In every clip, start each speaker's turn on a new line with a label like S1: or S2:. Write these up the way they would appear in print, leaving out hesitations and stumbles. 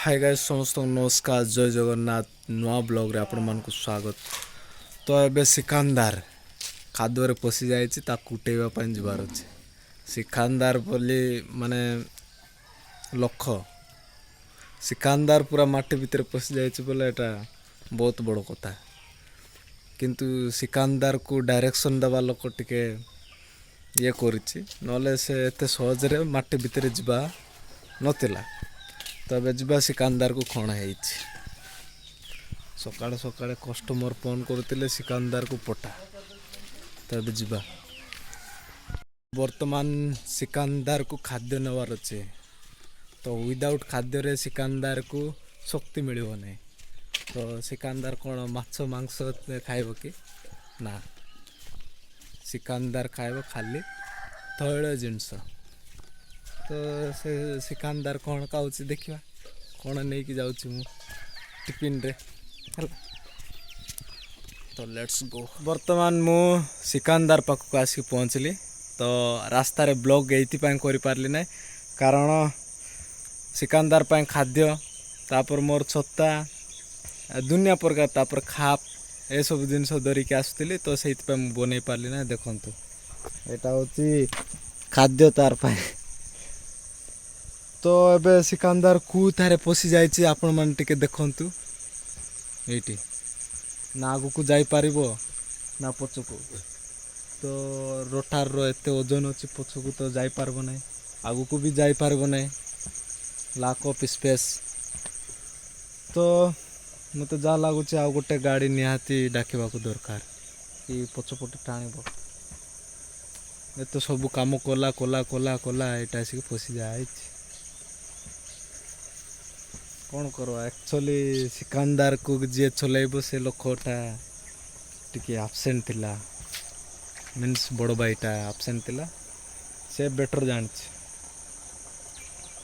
S1: Hi guys समस्त नमस्कार जय जगन्नाथ नुआ ब्लॉग रे आपण मान को स्वागत। तो एबे सिकंदर खाद्य पशि जाइए कुटेवा जबार अच्छे सिकंदर बोली माने लख सिकंदर पूरा माटी भितर पशि जाइए बोले एटा बहुत बड़ कथा। किंतु सिकंदर को डायरेक्शन दबा लोक टिके ये करिछि नले से एते सहज रे माटी भितर जिबा नतिला। तो ए जा सिकंदर को खण है सकाଳେ सकाଳେ कस्टमर फोन करते सिकंदर को पटा। तो ए जा वर्तमान सिकंदर को खाद्य नवार अच्छे। तो विदाउट खाद्य रे सिकंदर को शक्ति मिलियो नहीं। तो सिकंदर कौन माछ मांस खाइब कि ना सिकंदर खाइब खाली तैल जिनस। तो से सिकंदर कौन खाऊँ देखा कौन नहीं कि जाऊँ मु टिफिन रे। तो लेट्स गो। वर्तमान मु सिकंदर पाखक आसिक पहुँचली। तो रास्ता रे ब्लॉग ये कर पारली ना कारण सिकंदर पाई खाद्य तापर मोर छत्ता दुनिया प्रकार तापर खाप ए सब जिनस धरिकी आसुली। तो से बनई पारली ना देखु यहाँ हूँ खाद्य तार पाए। तो एबे सिकंदर को थारे पशि जाइए आपण मन टिके देखंतु एठी ना आगु को जाई पारिबो ना पछकु। तो रोटार रो एते ओजन अछि पछकु तो जाई पारबो नै आगु को भी जाई पारबो नै लैक ऑफ स्पेस। तो मते जा लागुछि आ गोटे गाड़ी निहाती डाकिबा को दरकार कि पछपटे टाणीबो एते सब काम कोला कोला कोला कोला एटा से फसी जाए। कौन करो एक्चुअली सिकंदर को जी चलैब से लोकटा टिके आबसेंट थिला मीन्स बड़ भाईटा आबसेंट थिला से बेटर जान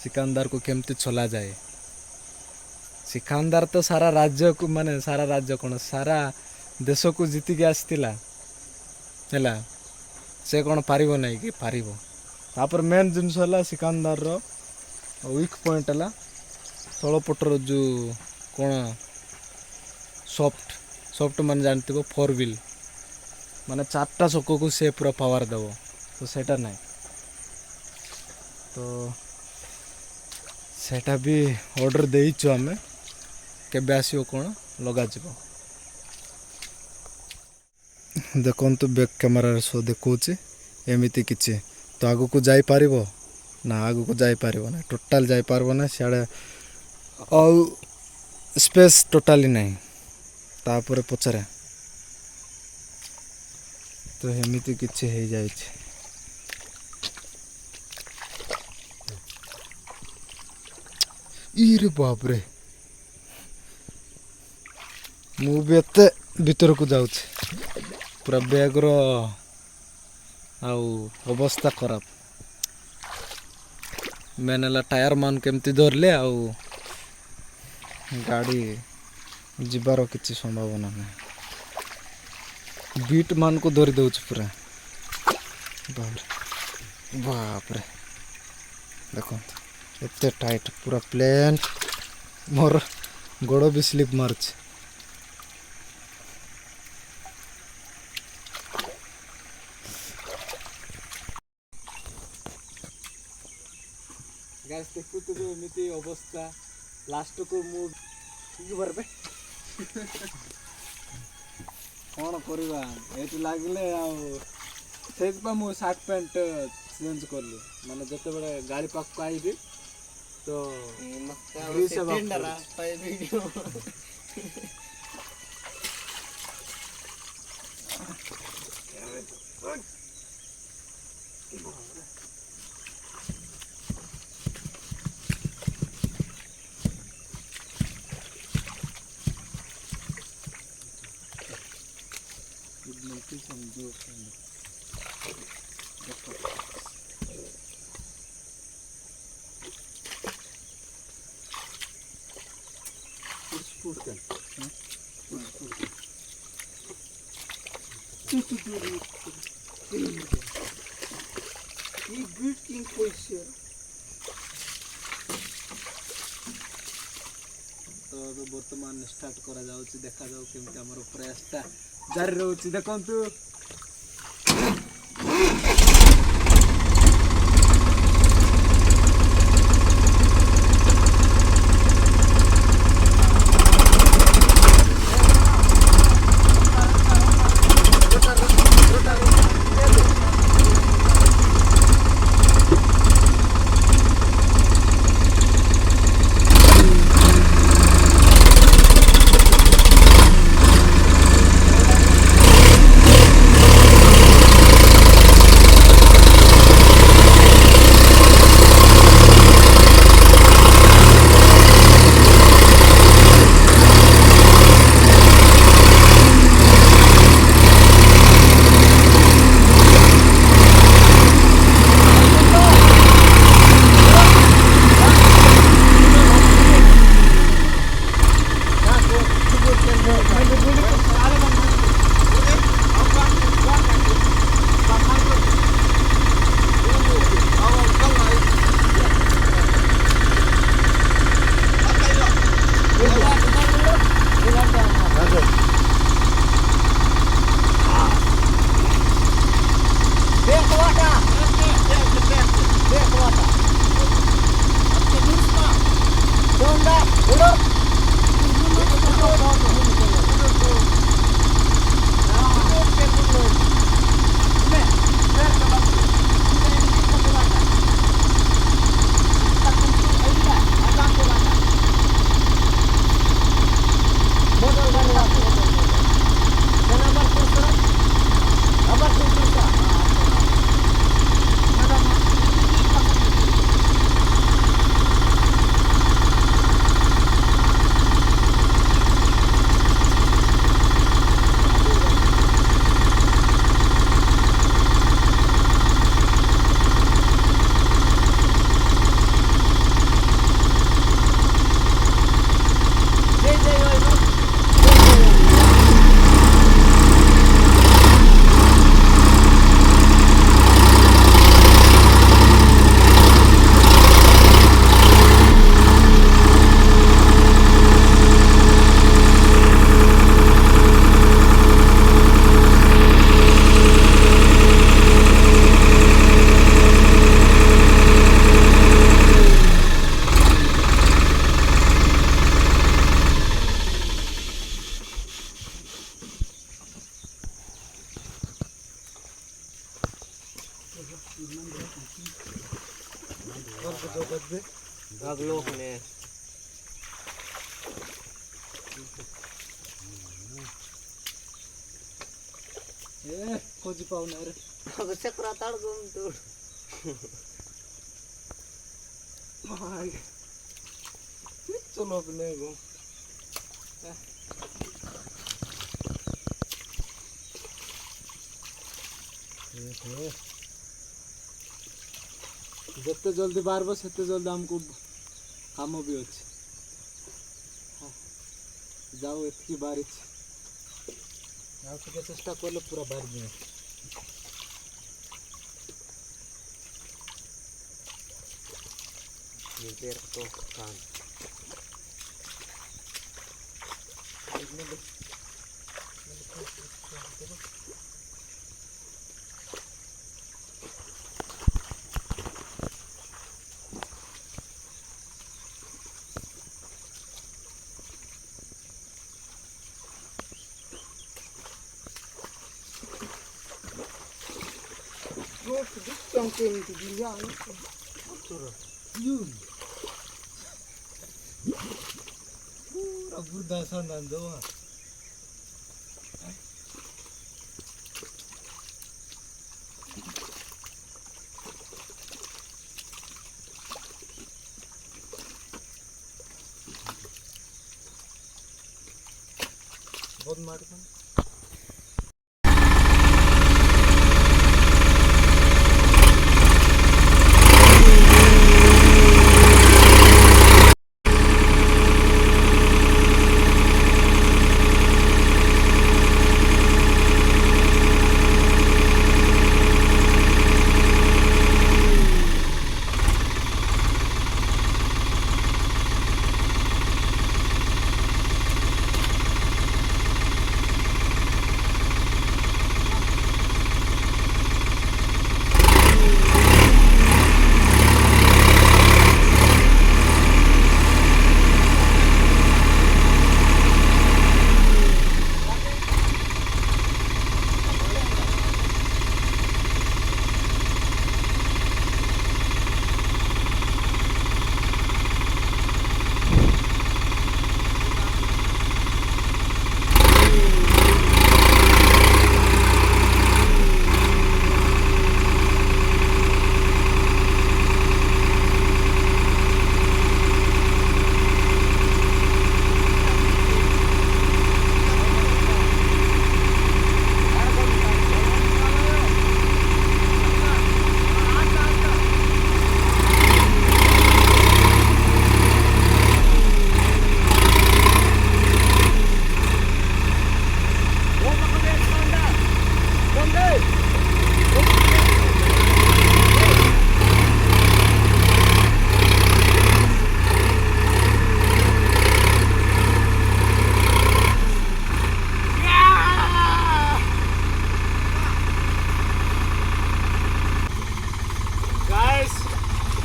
S1: सिकंदर को केमती चला जाए। सिकंदर तो सारा राज्य को माने सारा राज्य कौन सारा देश को जीतिकी आसला है से कौन पारिबो नहीं कि पारिबो। तापर मेन जिनस है सिकंदर रो वीक पॉइंट है तलपटर जो कौन सॉफ्ट सॉफ्ट मान जानते फोर व्हील माने चार्टा चक को से पूरा पावर देव तो सेटा नहीं। तो सेटा भी ऑर्डर देइछु आमे केबे आसियो कौन लगा जिवो देखो। तो बैक कैमरा सो देखौछि एमिति किछि तो आगु को जाई पारिबो ना आगु को जाई पारिबो ना टोटल जाई पारबो ना सियाड़े और स्पेस टोटाली नहीं तापर पचरे तो एमिति किछि हे जाय छै। इरे बाप रे मु भी एते भीतर को जाउछ पूरा बैग रो आउ अवस्था खराब मैंने टायर मान केमती धरले आउ गाड़ी जीवार किसी संभावना नहीं बीट मान को धरी दौच पूरा बाप रे देखो एते टाइट पूरा प्लेन मोर गोड़ भी स्लिप मार्च। गाइस देखु तो एमिति अवस्था लास्ट को मु भरबे कौन करवा ये लगे आ मु सार्ट पैंट चेंज करली माने जते बड़े गाड़ी पाक को आइबे तो तो ଏବେ ବର୍ତ୍ତମାନ ଷ୍ଟାର୍ଟ କରାଯାଉଛି, ଦେଖାଯାଉ କେମିତି ଆମର ପ୍ରୟାସଟା ଜାରି ରହୁଛି। ଦେଖନ୍ତୁ
S2: Gaglok ne.
S1: खोजी पाहुणे अरे
S2: Ako sakra targum tu.
S1: चलो अपने गो जिते जल्दी बाहर सेते जल्दी हमको काम भी अच्छे जाओ इतनी बारिश ଟିକେ ଚେଷ୍ଟା କଲେ ପୁରା ବାହାରିଯିବ।
S2: Niger to kan. Cangkem tu dia ni. Betul.
S1: Yun. Pura dasan nando. बहुत मार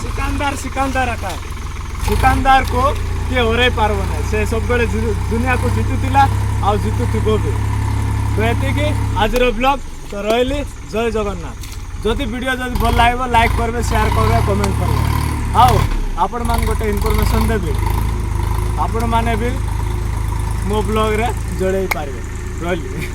S1: सिकंदर सिकंदर आका सिकंदर को किए हरई पारब ना से सब बड़े दुनिया को जितुला आ जितुथिबो भी तो एतिकी आजर ब्लॉग तो रही जय जगन्नाथ जदि वीडियो जदि भल लगे लाइक करेंगे शेयर करेंगे कमेंट करेंगे आओ आपण मान गोटे इनफॉरमेशन देवी आपण माने भी मो ब्लॉग रे जोड़े पारे रही।